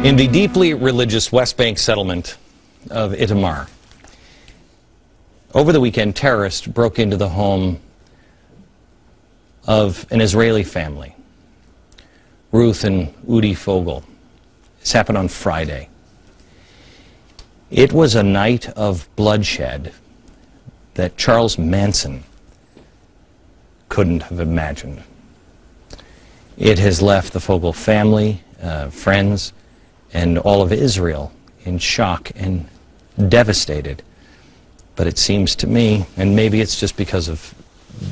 In the deeply religious West Bank settlement of Itamar, over the weekend, terrorists broke into the home of an Israeli family, Ruth and Udi Fogel. This happened on Friday. It was a night of bloodshed that Charles Manson couldn't have imagined. It has left the Fogel family, friends, and all of Israel in shock and devastated. But it seems to me, and maybe it's just because of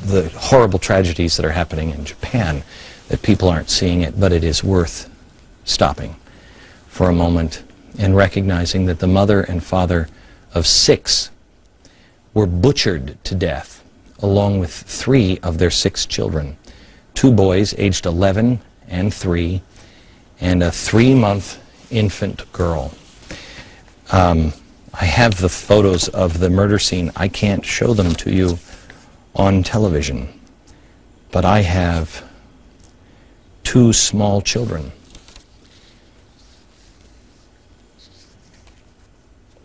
the horrible tragedies that are happening in Japan, that people aren't seeing it, but it is worth stopping for a moment and recognizing that the mother and father of 6 were butchered to death, along with 3 of their 6 children. 2 boys aged 11 and 3, and a 3-month infant girl. I have the photos of the murder scene. I can't show them to you on television, but I have 2 small children.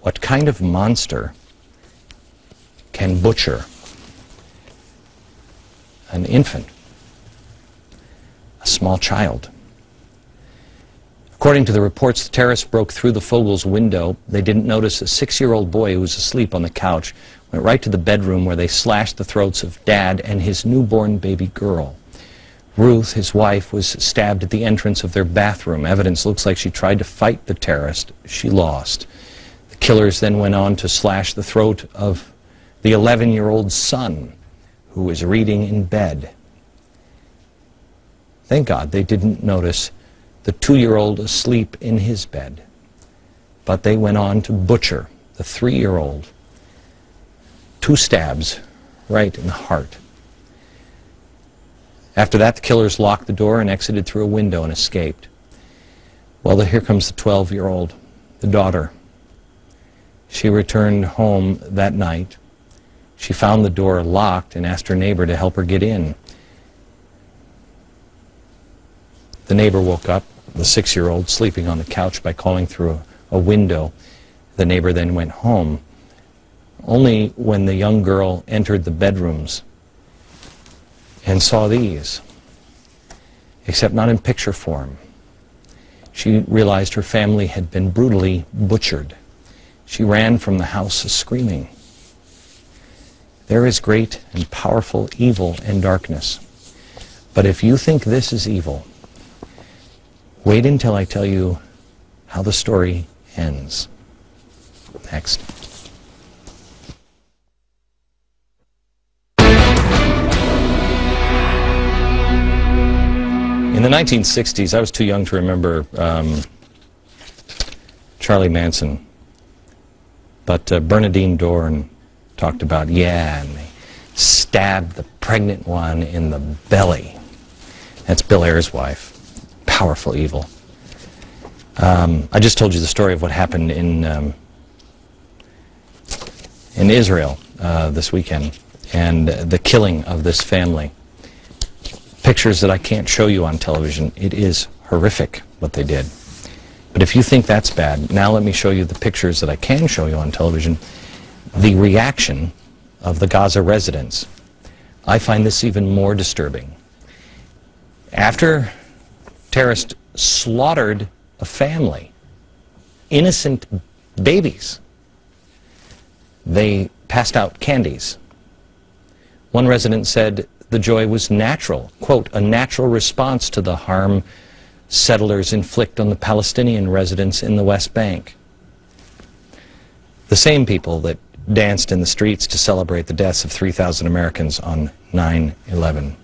What kind of monster can butcher an infant, a small child? According to the reports, the terrorists broke through the Fogels' window. They didn't notice a 6-year-old boy who was asleep on the couch, went right to the bedroom where they slashed the throats of Dad and his newborn baby girl. Ruth, his wife, was stabbed at the entrance of their bathroom. Evidence looks like she tried to fight the terrorist. She lost. The killers then went on to slash the throat of the 11-year-old son, who was reading in bed. Thank God they didn't notice the 2-year-old asleep in his bed. But they went on to butcher the 3-year-old. 2 stabs right in the heart. After that, the killers locked the door and exited through a window and escaped. Well, here comes the 12-year-old, the daughter. She returned home that night. She found the door locked and asked her neighbor to help her get in. The neighbor woke up, the 6-year-old sleeping on the couch, by calling through a window. The neighbor then went home. Only when the young girl entered the bedrooms and saw these, except not in picture form, she realized her family had been brutally butchered. She ran from the house screaming. There is great and powerful evil and darkness. But if you think this is evil, wait until I tell you how the story ends. Next. In the 1960s, I was too young to remember Charlie Manson, but Bernadine Dorn talked about, and they stabbed the pregnant one in the belly. That's Bill Ayers' wife. Powerful evil. I just told you the story of what happened in Israel this weekend, and the killing of this family. Pictures that I can't show you on television. It is horrific what they did. But if you think that's bad, now let me show you the pictures that I can show you on television. The reaction of the Gaza residents. I find this even more disturbing. After terrorists slaughtered a family, innocent babies, they passed out candies. One resident said the joy was natural, quote, a natural response to the harm settlers inflict on the Palestinian residents in the West Bank. The same people that danced in the streets to celebrate the deaths of 3,000 Americans on 9/11.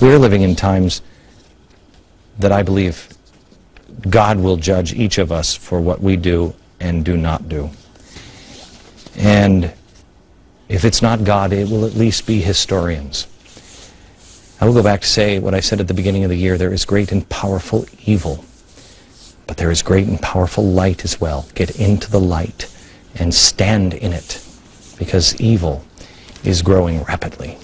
We're living in times that I believe God will judge each of us for what we do and do not do. And if it's not God, it will at least be historians. I will go back to say what I said at the beginning of the year. There is great and powerful evil, but there is great and powerful light as well. Get into the light and stand in it, because evil is growing rapidly.